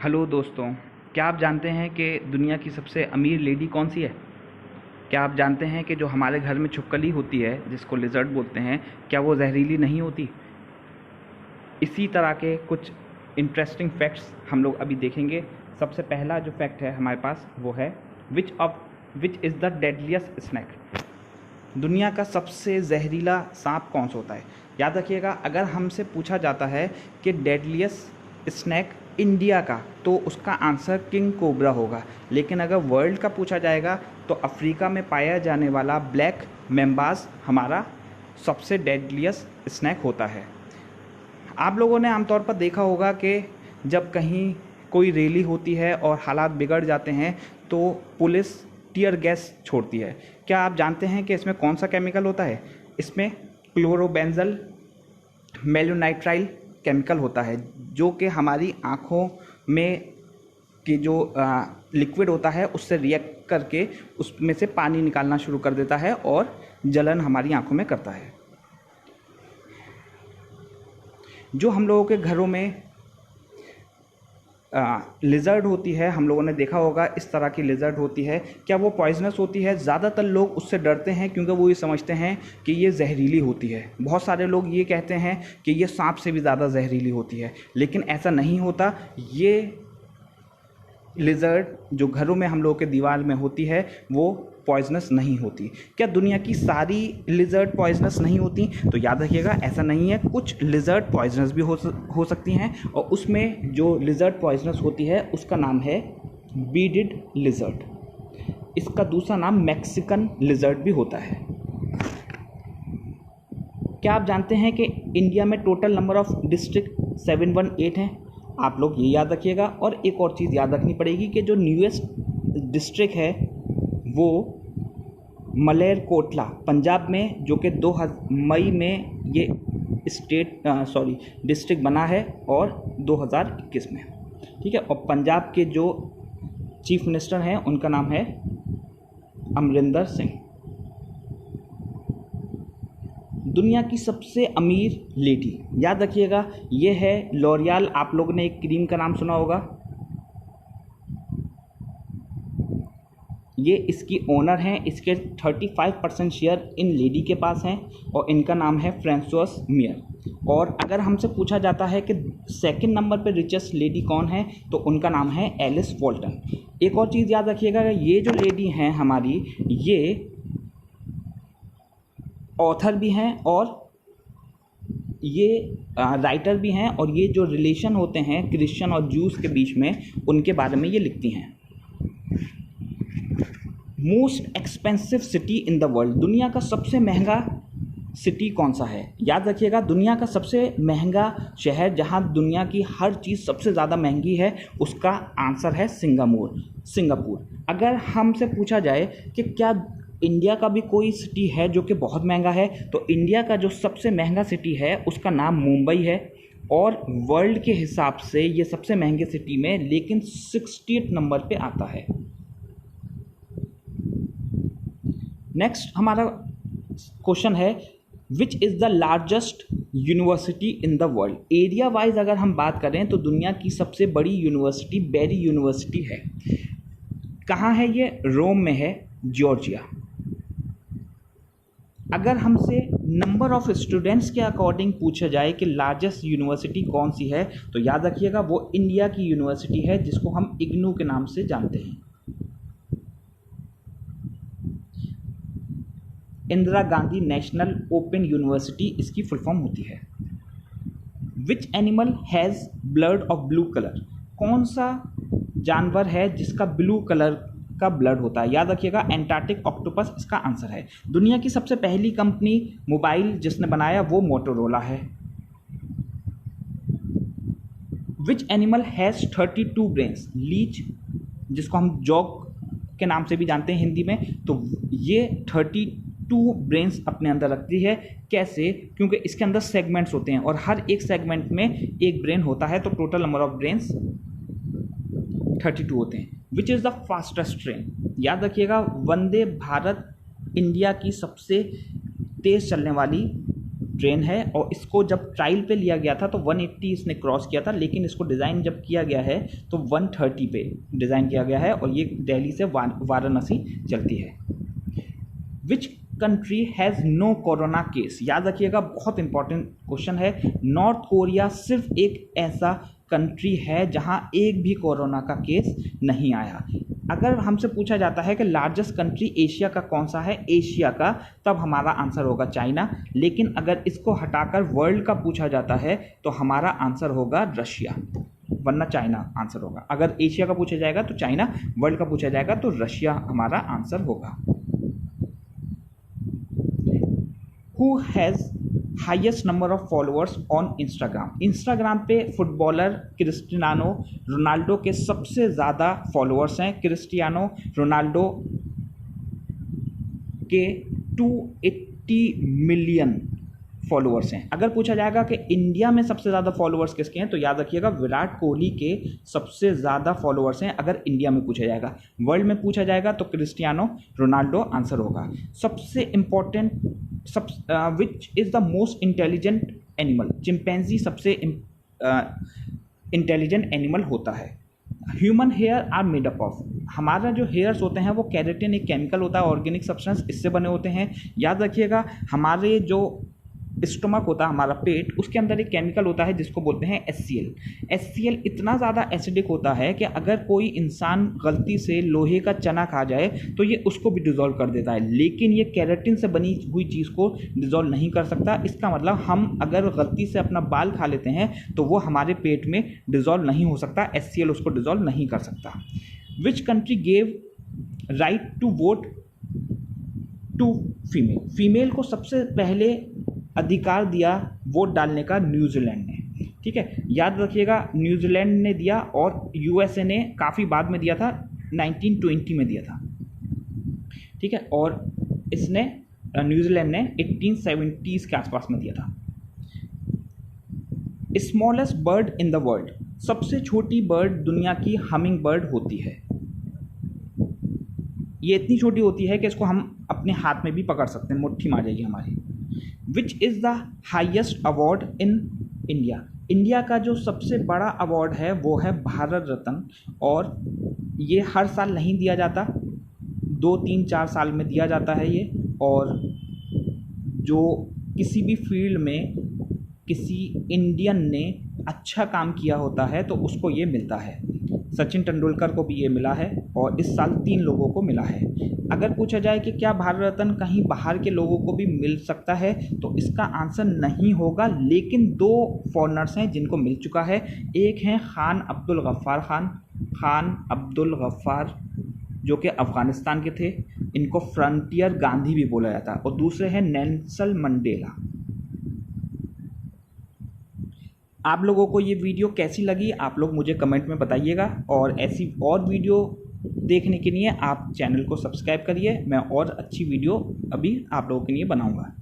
Hello दोस्तों, क्या आप जानते हैं कि दुनिया की सबसे अमीर लेडी कौन सी है? क्या आप जानते हैं कि जो हमारे घर में छिपकली होती है, जिसको लिजर्ड बोलते हैं, क्या वो जहरीली नहीं होती? इसी तरह के कुछ इंटरेस्टिंग फैक्ट्स हम लोग अभी देखेंगे। सबसे पहला जो फैक्ट है हमारे पास वो है which is the deadliest snake. दुनिया का सबसे जहरीला सांप कौन सा होता है? याद रखिएगा, अगर हमसे पूछा जाता है कि डेडलिएस्ट स्नैक इंडिया का, तो उसका आंसर किंग कोबरा होगा। लेकिन अगर वर्ल्ड का पूछा जाएगा तो अफ्रीका में पाया जाने वाला ब्लैक मेम्बास हमारा सबसे डेडलिएस्ट स्नैक होता है। आप लोगों ने आमतौर पर देखा होगा कि जब कहीं कोई रैली होती है और हालात बिगड़ जाते हैं तो पुलिस टीयर गैस छोड़ती है। क्या आप जानते हैं कि इसमें कौन सा केमिकल होता है? इसमें क्लोरोबेंजल मेलोनाइट्राइल केमिकल होता है, जो कि हमारी आँखों में कि जो लिक्विड होता है उससे रिएक्ट करके उसमें से पानी निकालना शुरू कर देता है और जलन हमारी आँखों में करता है। जो हम लोगों के घरों में लिजर्ड होती है, हम लोगों ने देखा होगा इस तरह की लिजर्ड होती है। क्या वो पॉइजनस होती है? ज़्यादातर लोग उससे डरते हैं क्योंकि वो ये समझते हैं कि ये जहरीली होती है। बहुत सारे लोग ये कहते हैं कि ये सांप से भी ज़्यादा जहरीली होती है, लेकिन ऐसा नहीं होता। ये लिजर्ड जो घरों में हम लोगों के दीवार में होती है वो पॉइजनस नहीं होती। क्या दुनिया की सारी लिजर्ड पॉइजनस नहीं होती? तो याद रखिएगा, ऐसा नहीं है। कुछ लिजर्ड पॉइजनस भी हो सकती हैं, और उसमें जो लिजर्ड पॉइजनस होती है उसका नाम है बीडिड लिजर्ड। इसका दूसरा नाम मैक्सिकन लिजर्ड भी होता है। क्या आप जानते हैं कि इंडिया में टोटल नंबर ऑफ डिस्ट्रिक्ट 718 हैं? आप लोग ये याद रखिएगा। और एक और चीज़ याद रखनी पड़ेगी कि जो न्यूएस्ट डिस्ट्रिक्ट है वो मलेरकोटला पंजाब में, जो कि 2000 मई में ये डिस्ट्रिक्ट बना है और 2021 में, ठीक है। और पंजाब के जो चीफ मिनिस्टर हैं उनका नाम है अमरिंदर सिंह। दुनिया की सबसे अमीर लेडी, याद रखिएगा, ये है लॉरियल। आप लोगों ने एक क्रीम का नाम सुना होगा। ये इसकी ओनर हैं। इसके 35% शेयर इन लेडी के पास हैं और इनका नाम है फ्रांसुअस मियर। और अगर हमसे पूछा जाता है कि सेकंड नंबर पे रिचेस्ट लेडी कौन है, तो उनका नाम है एलिस वॉल्टन। एक और चीज़ याद रखिएगा, ये जो लेडी हैं हमारी, ये ऑथर भी हैं और ये राइटर भी हैं, और ये जो रिलेशन होते हैं क्रिश्चियन और जूस के बीच में, उनके बारे में ये लिखती हैं। Most expensive city in the world, दुनिया का सबसे महंगा सिटी कौन सा है? याद रखिएगा, दुनिया का सबसे महंगा शहर जहां दुनिया की हर चीज़ सबसे ज़्यादा महंगी है, उसका आंसर है सिंगापुर। अगर हमसे पूछा जाए कि क्या इंडिया का भी कोई सिटी है जो कि बहुत महंगा है, तो इंडिया का जो सबसे महंगा सिटी है उसका नाम मुंबई है, और वर्ल्ड के हिसाब से ये सबसे महंगे सिटी में लेकिन 68 नंबर पे आता है। नेक्स्ट हमारा क्वेश्चन है which is the largest university in the world. Area wise अगर हम बात करें तो दुनिया की सबसे बड़ी यूनिवर्सिटी बेरी यूनिवर्सिटी है। कहाँ है ये? रोम में है, जॉर्जिया। अगर हमसे नंबर ऑफ स्टूडेंट्स के अकॉर्डिंग पूछा जाए कि लार्जेस्ट यूनिवर्सिटी कौन सी है, तो याद रखिएगा वो इंडिया की यूनिवर्सिटी है, जिसको हम इग्नू के नाम से जानते हैं। Indira Gandhi national open university इसकी फुल फॉर्म होती है। Which animal has blood of blue colour, कौन सा जानवर है जिसका ब्लू कलर का ब्लड होता है? याद रखिएगा, एंटार्क्टिक ऑक्टोपस इसका आंसर है। दुनिया की सबसे पहली कंपनी मोबाइल जिसने बनाया वो मोटोरोला है। Which animal has 32 brains, leech जिसको हम जॉग के नाम से भी जानते हैं हिंदी में, तो ये 32 ब्रेन्स अपने अंदर रखती है। कैसे? क्योंकि इसके अंदर सेगमेंट्स होते हैं और हर एक सेगमेंट में एक ब्रेन होता है, तो टोटल नंबर ऑफ ब्रेन्स 32 होते हैं। विच इज़ द फास्टेस्ट ट्रेन, याद रखिएगा, वंदे भारत इंडिया की सबसे तेज़ चलने वाली ट्रेन है और इसको जब ट्रायल पे लिया गया था तो 180 इसने क्रॉस किया था, लेकिन इसको डिज़ाइन जब किया गया है तो 130 पे डिज़ाइन किया गया है और ये दिल्ली से वाराणसी चलती है। Which country has no corona case? याद रखिएगा, बहुत इंपॉर्टेंट क्वेश्चन है। नॉर्थ कोरिया सिर्फ एक ऐसा कंट्री है जहां एक भी कोरोना का केस नहीं आया। अगर हमसे पूछा जाता है कि लार्जेस्ट कंट्री एशिया का कौन सा है, एशिया का, तब हमारा आंसर होगा चाइना। लेकिन अगर इसको हटाकर वर्ल्ड का पूछा जाता है तो हमारा आंसर होगा रशिया, वरना चाइना आंसर होगा। अगर एशिया का पूछा जाएगा तो चाइना, वर्ल्ड का पूछा जाएगा तो रशिया हमारा आंसर होगा। Who has highest number of followers on Instagram? Instagram पे फुटबॉलर क्रिस्टियानो रोनाल्डो के सबसे ज़्यादा फॉलोअर्स हैं। क्रिस्टियानो रोनाल्डो के 280 मिलियन फॉलोअर्स हैं। अगर पूछा जाएगा कि इंडिया में सबसे ज़्यादा फॉलोअर्स किसके हैं, तो याद रखिएगा विराट कोहली के सबसे ज़्यादा फॉलोअर्स हैं अगर इंडिया में पूछा जाएगा। वर्ल्ड में पूछा जाएगा तो क्रिस्टियानो रोनाल्डो आंसर होगा। सबसे important which is the most intelligent animal? Chimpanzee सबसे इंटेलिजेंट एनिमल होता है। Human hair are made up of? हमारा जो हेयर्स होते हैं वो केराटिन एक केमिकल होता है, ऑर्गेनिक सब्सटेंस, इससे बने होते हैं। याद रखिएगा, हमारे जो स्टमक होता है, हमारा पेट, उसके अंदर एक केमिकल होता है जिसको बोलते हैं HCl। HCl इतना ज़्यादा एसिडिक होता है कि अगर कोई इंसान गलती से लोहे का चना खा जाए तो ये उसको भी डिज़ोल्व कर देता है, लेकिन ये केराटिन से बनी हुई चीज़ को डिज़ोल्व नहीं कर सकता। इसका मतलब हम अगर गलती से अपना बाल खा लेते हैं तो वो हमारे पेट में डिज़ोल्व नहीं हो सकता, HCl उसको डिज़ोल्व नहीं कर सकता। Which country gave right to vote to female? Female को सबसे पहले अधिकार दिया वोट डालने का न्यूजीलैंड ने। ठीक है, याद रखिएगा, न्यूजीलैंड ने दिया और USA ने काफ़ी बाद में दिया था, 1920 में दिया था। ठीक है, और इसने न्यूजीलैंड ने 1870s के आसपास में दिया था। Smallest bird in the world? सबसे छोटी बर्ड दुनिया की हमिंग बर्ड होती है। ये इतनी छोटी होती है कि इसको हम अपने हाथ में भी पकड़ सकते हैं, मुट्ठी में आ जाएगी हमारी। विच is the highest award in India? India का जो सबसे बड़ा अवार्ड है वो है भारत रत्न, और ये हर साल नहीं दिया जाता, 2, 3, 4 साल में दिया जाता है ये। और जो किसी भी फील्ड में किसी इंडियन ने अच्छा काम किया होता है तो उसको ये मिलता है। सचिन तेंदुलकर को भी ये मिला है और इस साल 3 लोगों को मिला है। अगर पूछा जाए कि क्या भारत रत्न कहीं बाहर के लोगों को भी मिल सकता है, तो इसका आंसर नहीं होगा, लेकिन 2 फॉरेनर्स हैं जिनको मिल चुका है। एक हैं खान अब्दुल गफ्फार जो कि अफ़गानिस्तान के थे, इनको फ्रंटियर गांधी भी बोला जाता है, और दूसरे हैं नेल्सन मंडेला। आप लोगों को ये वीडियो कैसी लगी आप लोग मुझे कमेंट में बताइएगा, और ऐसी और वीडियो देखने के लिए आप चैनल को सब्सक्राइब करिए। मैं और अच्छी वीडियो अभी आप लोगों के लिए बनाऊंगा।